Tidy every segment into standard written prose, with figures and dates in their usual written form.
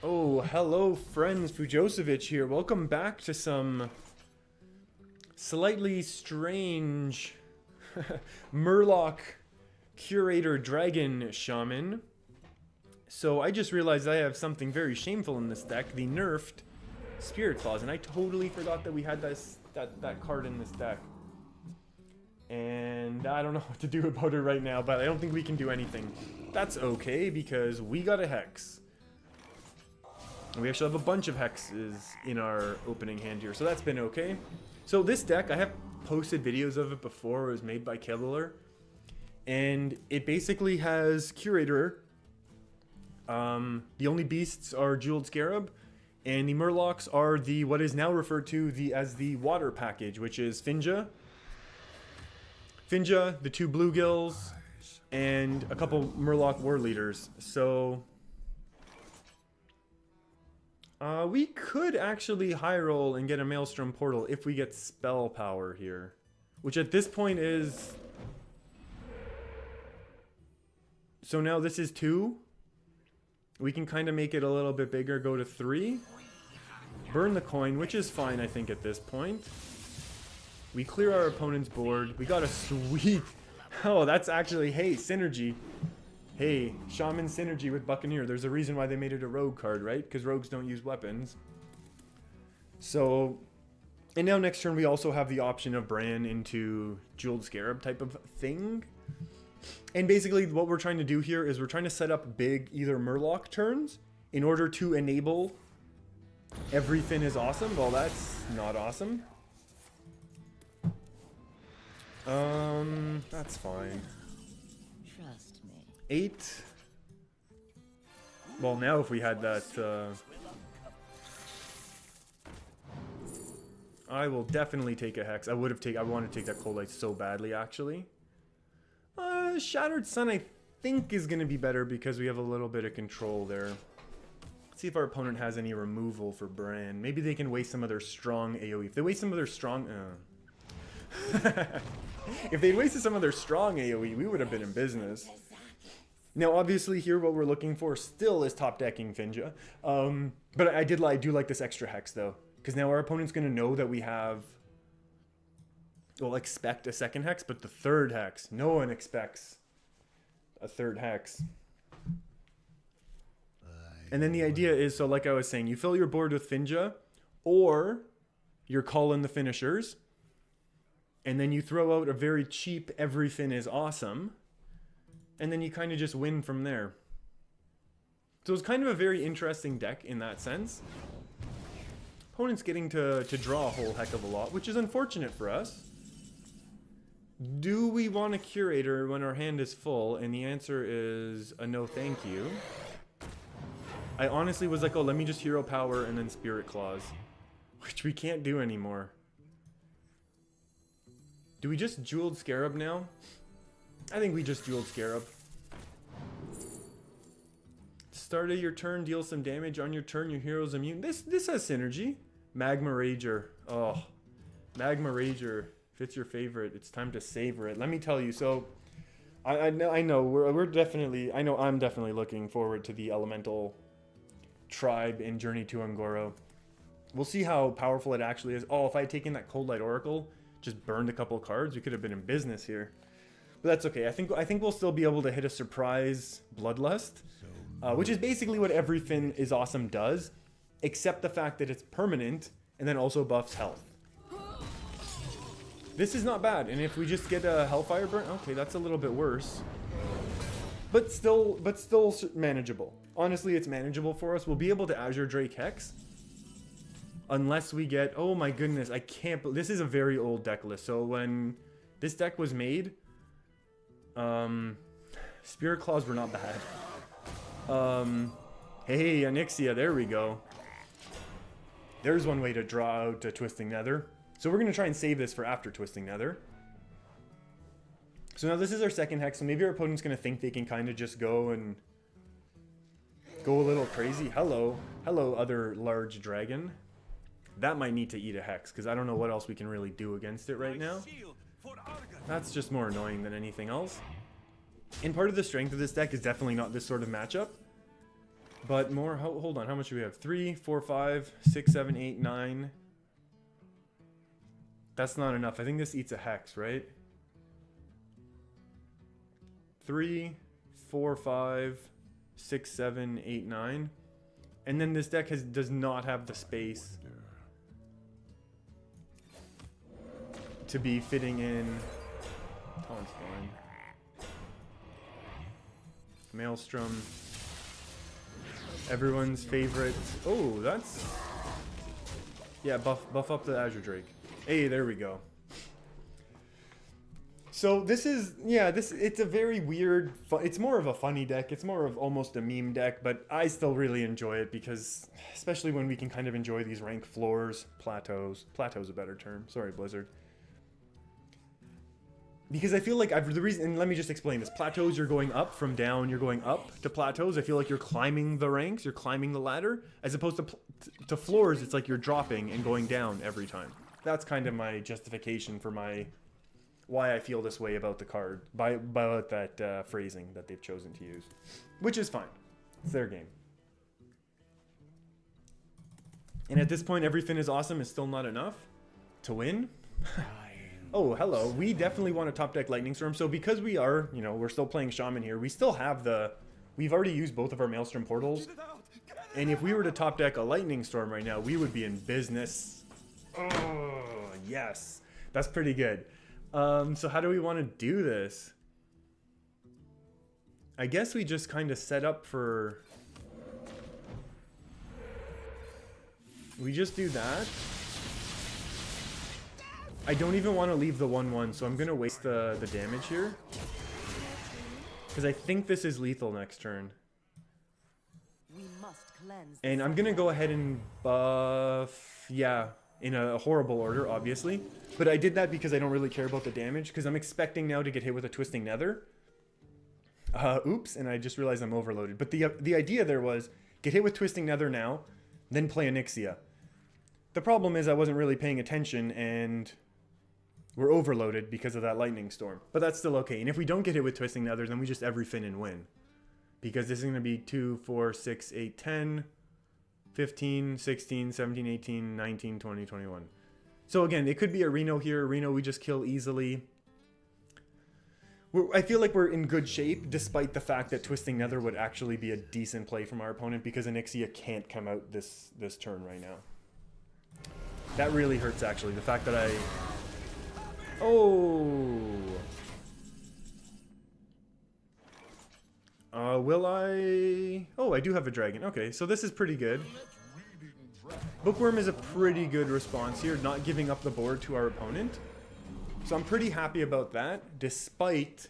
Oh, hello friends, Fujosevic here. Welcome back to some slightly strange Murloc Curator Dragon Shaman. So I just realized I have something very shameful in this deck, the nerfed Spirit Claws, and I totally forgot that we had that card in this deck. And I don't know what to do about it right now, but I don't think we can do anything. That's okay, because we got a Hex. And we actually have a bunch of hexes in our opening hand here, so that's been okay. So this deck, I have posted videos of it before. It was made by Kevlar, and it basically has Curator. The only beasts are Jeweled Scarab, and the Murlocs are the what is now referred to as the Water Package, which is Finja, the two Bluegills, and a couple Murloc War Leaders. So we could actually high roll and get a Maelstrom Portal if we get Spell Power here. Which at this point is... So now this is 2. We can kind of make it a little bit bigger, go to 3. Burn the coin, which is fine I think at this point. We clear our opponent's board. We got a sweet... Oh, that's actually... Hey, synergy. Hey, Shaman synergy with Buccaneer. There's a reason why they made it a rogue card, right? Because rogues don't use weapons. So, and now next turn we also have the option of Bran into Jeweled Scarab type of thing. And basically what we're trying to do here is we're trying to set up big either Murloc turns in order to enable Everyfin is awesome. Well, that's not awesome. That's fine. 8. Well, now if we had that, I will definitely take a Hex. I want to take that Cold Light so badly, actually. Shattered Sun, I think, is going to be better because we have a little bit of control there. Let's see if our opponent has any removal for Bran. Maybe they can waste some of their strong AoE. If they waste some of their strong... If they'd wasted some of their strong AoE, we would have been in business. Now, obviously, here what we're looking for still is top decking Finja. But I do like this extra Hex, though. Because now our opponent's going to know that we have... Well, expect a second Hex, but the third Hex. No one expects a third Hex. And then the idea is, so like I was saying, you fill your board with Finja, or you're calling the finishers, and then you throw out a very cheap Everyfin is awesome, and then you kind of just win from there. So it's kind of a very interesting deck in that sense. Opponent's getting to draw a whole heck of a lot, which is unfortunate for us. Do we want a Curator when our hand is full? And the answer is a no thank you. I honestly was like, oh, let me just Hero Power and then Spirit Claws, which we can't do anymore. Do we just Jeweled Scarab now? I think we just Jeweled Scarab. Start of your turn, deal some damage. On your turn, your hero's immune. This has synergy. Magma Rager. Oh, Magma Rager. If it's your favorite, it's time to savor it. Let me tell you. So, I know we're definitely. I know I'm definitely looking forward to the Elemental Tribe in Journey to Ungoro. We'll see how powerful it actually is. Oh, if I had taken that Cold Light Oracle, just burned a couple cards, we could have been in business here. But that's okay. I think we'll still be able to hit a surprise Bloodlust, which is basically what Everyfin is awesome does, except the fact that it's permanent and then also buffs health. This is not bad, and if we just get a Hellfire Burn, okay, that's a little bit worse, but still manageable. Honestly, it's manageable for us. We'll be able to Azure Drake Hex, unless we get, oh my goodness, I can't. This is a very old deck list. So when this deck was made, Spirit Claws were not bad. Hey, Onyxia, there we go. There's one way to draw out Twisting Nether. So we're going to try and save this for after Twisting Nether. So now this is our second Hex, so maybe our opponent's going to think they can kind of just go and go a little crazy. Hello, other large dragon. That might need to eat a Hex, because I don't know what else we can really do against it right now. That's just more annoying than anything else. And part of the strength of this deck is definitely not this sort of matchup. But more, hold on, how much do we have? 3, 4, 5, 6, 7, 8, 9. That's not enough. I think this eats a hex, right? 3, 4, 5, 6, 7, 8, 9. And then this deck does not have the space to be fitting in Taunt's Line. Maelstrom. Everyone's favorite. Oh, that's... Yeah, buff up the Azure Drake. Hey, there we go. So this is, yeah, it's a very weird, it's more of a funny deck. It's more of almost a meme deck, but I still really enjoy it because, especially when we can kind of enjoy these rank floors, plateaus. Plateau's a better term. Sorry, Blizzard. Because I feel like the reason, and let me just explain this. Plateaus, you're going up from down, you're going up to plateaus. I feel like you're climbing the ranks, you're climbing the ladder, as opposed to floors, it's like you're dropping and going down every time. That's kind of my justification for why I feel this way about the card, about that phrasing that they've chosen to use. Which is fine. It's their game. And at this point, Everyfin is awesome is still not enough to win. Oh, hello. We definitely want a top deck Lightning Storm. So because we are, you know, we're still playing Shaman here, we still have we've already used both of our Maelstrom portals. And if we were to top deck a Lightning Storm right now, we would be in business. Oh, yes. That's pretty good. So how do we want to do this? I guess we just kind of set up for... We just do that. I don't even want to leave the 1/1, so I'm going to waste the damage here. Because I think this is lethal next turn. And I'm going to go ahead and buff... Yeah, in a horrible order, obviously. But I did that because I don't really care about the damage, because I'm expecting now to get hit with a Twisting Nether. Oops, and I just realized I'm overloaded. But the idea there was, get hit with Twisting Nether now, then play Onyxia. The problem is I wasn't really paying attention, and... we're overloaded because of that Lightning Storm. But that's still okay. And if we don't get hit with Twisting Nether, then we just Everyfin and win. Because this is going to be 2, 4, 6, 8, 10, 15, 16, 17, 18, 19, 20, 21. So again, it could be a Reno here. Reno we just kill easily. I feel like we're in good shape, despite the fact that Twisting Nether would actually be a decent play from our opponent, because Onyxia can't come out this turn right now. That really hurts, actually. The fact that I... Oh. Will I... Oh, I do have a dragon. Okay, so this is pretty good. Bookworm is a pretty good response here, not giving up the board to our opponent. So I'm pretty happy about that, despite...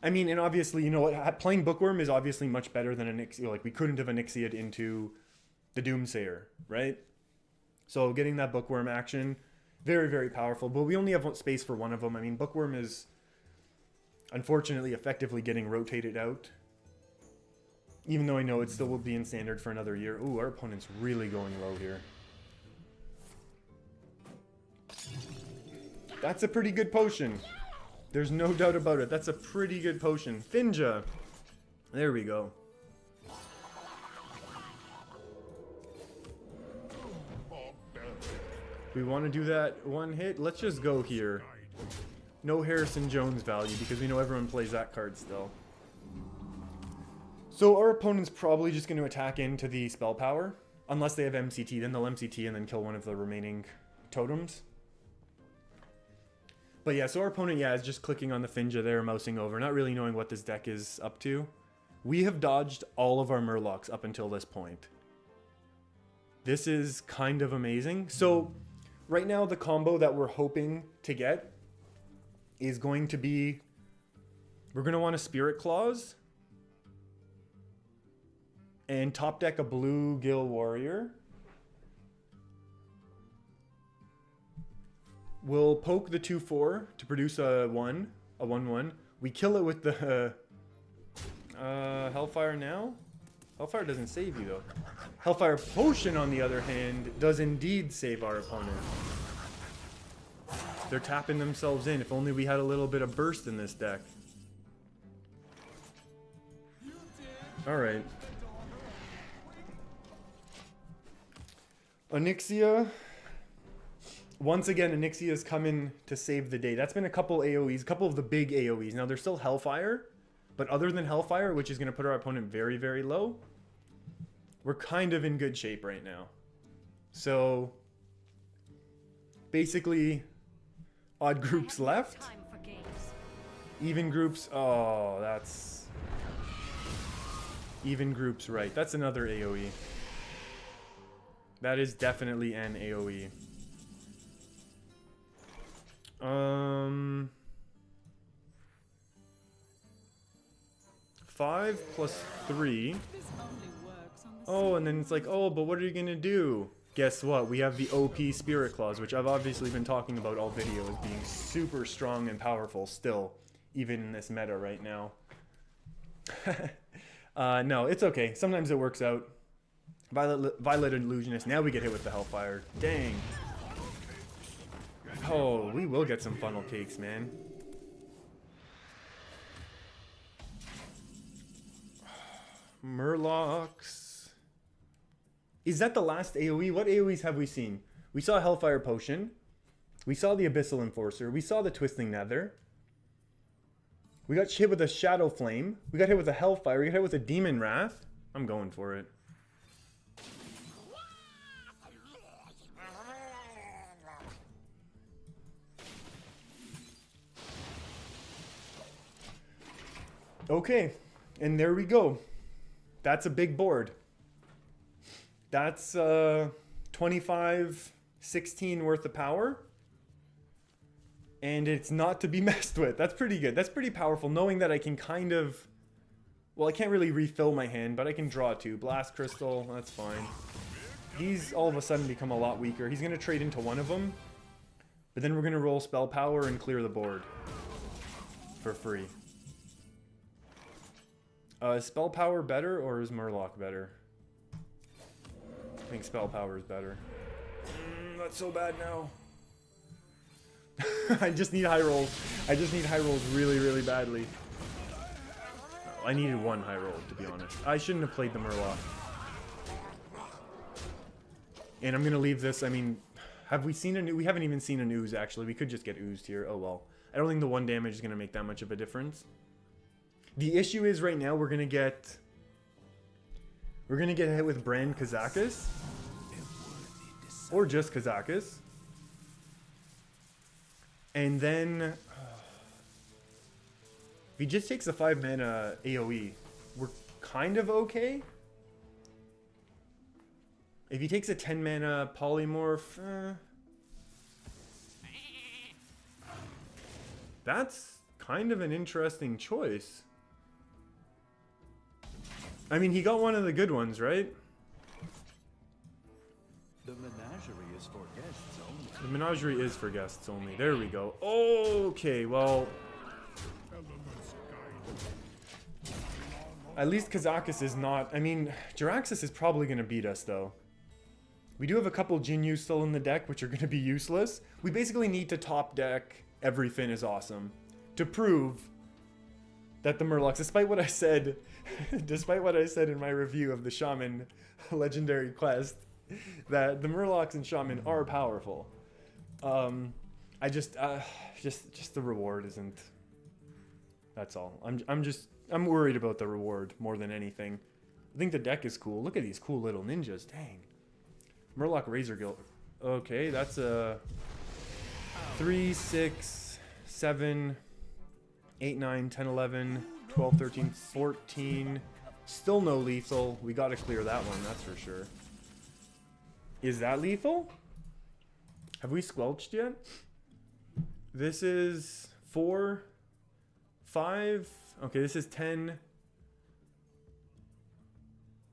I mean, and obviously, you know what? Playing Bookworm is obviously much better than Onyxia. Like, we couldn't have Onyxia'd into the Doomsayer, right? So getting that Bookworm action... very, very powerful, but we only have space for one of them. I mean, Bookworm is unfortunately effectively getting rotated out. Even though I know it still will be in Standard for another year. Ooh, our opponent's really going low here. That's a pretty good potion. There's no doubt about it. That's a pretty good potion. Finja. There we go. We want to do that one hit. Let's just go here. No Harrison Jones value because we know everyone plays that card still. So our opponent's probably just going to attack into the spell power. Unless they have MCT, then they'll MCT and then kill one of the remaining totems. But yeah, so our opponent, yeah, is just clicking on the Finja there, mousing over, not really knowing what this deck is up to. We have dodged all of our Murlocs up until this point. This is kind of amazing. So... right now, the combo that we're hoping to get is going to be... we're going to want a Spirit Claws. And top deck a blue Gil Warrior. We'll poke the 2/4 to produce a 1/1. We kill it with the... Hellfire now? Hellfire doesn't save you, though. Hellfire Potion, on the other hand, does indeed save our opponent. They're tapping themselves in. If only we had a little bit of burst in this deck. Alright. Onyxia. Once again, Onyxia is coming to save the day. That's been a couple AoEs, a couple of the big AoEs. Now, there's still Hellfire, but other than Hellfire, which is going to put our opponent very, very low, we're kind of in good shape right now. So, basically, odd groups left. Even groups, oh, that's... Even groups, right. That's another AoE. That is definitely an AoE. 5 plus 3. Oh, and then it's like, oh, but what are you gonna do? Guess what? We have the OP Spirit Claws, which I've obviously been talking about all video as being super strong and powerful still, even in this meta right now. No, it's okay. Sometimes it works out. Violet Illusionist. Now we get hit with the Hellfire. Dang. Oh, we will get some funnel cakes, man. Murlocs. Is that the last AoE? What AoEs have we seen? We saw Hellfire Potion. We saw the Abyssal Enforcer. We saw the Twisting Nether. We got hit with a Shadow Flame. We got hit with a Hellfire. We got hit with a Demon Wrath. I'm going for it. Okay, and there we go. That's a big board. That's 25, 16 worth of power. And it's not to be messed with. That's pretty good. That's pretty powerful, knowing that I can kind of... Well, I can't really refill my hand, but I can draw 2. Blast Crystal, that's fine. These all of a sudden become a lot weaker. He's going to trade into one of them. But then we're going to roll Spell Power and clear the board. For free. Is Spell Power better or is Murloc better? I think Spell Power is better. That's so bad now. I just need high rolls. I just need high rolls really, really badly. I needed one high roll, to be honest. I shouldn't have played the Murloc. And I'm going to leave this. I mean, have we seen an ooze? We haven't even seen an ooze, actually. We could just get oozed here. Oh, well. I don't think the 1 damage is going to make that much of a difference. The issue is right now we're gonna get hit with Brand Kazakus. Or just Kazakus. And then if he just takes a 5 mana AoE, we're kind of okay. If he takes a 10 mana polymorph, that's kind of an interesting choice. I mean, he got one of the good ones, right? The menagerie is for guests only. The menagerie is for guests only. There we go. Okay, well... At least Kazakus is not... I mean, Jiraxis is probably going to beat us, though. We do have a couple Jinyu still in the deck, which are going to be useless. We basically need to top deck Everyfin is awesome to prove that the Murlocs, despite what I said... Despite what I said in my review of the Shaman legendary quest, that the Murlocs and Shaman are powerful. I just the reward isn't. That's all. I'm worried about the reward more than anything. I think the deck is cool. Look at these cool little ninjas. Dang. Murloc Razor Guild. Okay, that's a 3, 6, 7, 8, 9, 10, 11. 12, 13, 14. Still no lethal. We got to clear that one, that's for sure. Is that lethal? Have we squelched yet? This is 4, 5. Okay, this is 10.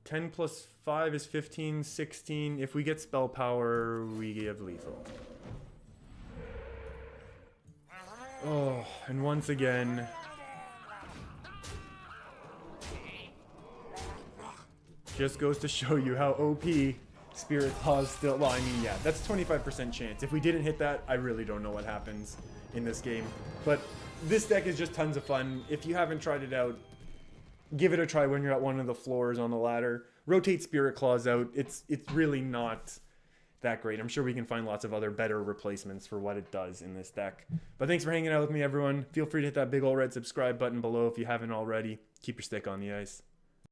10 plus 5 is 15, 16. If we get spell power, we give lethal. Oh, and once again... Just goes to show you how OP Spirit Claws still... Well, I mean, yeah, that's 25% chance. If we didn't hit that, I really don't know what happens in this game. But this deck is just tons of fun. If you haven't tried it out, give it a try when you're at one of the floors on the ladder. Rotate Spirit Claws out. It's really not that great. I'm sure we can find lots of other better replacements for what it does in this deck. But thanks for hanging out with me, everyone. Feel free to hit that big old red subscribe button below if you haven't already. Keep your stick on the ice.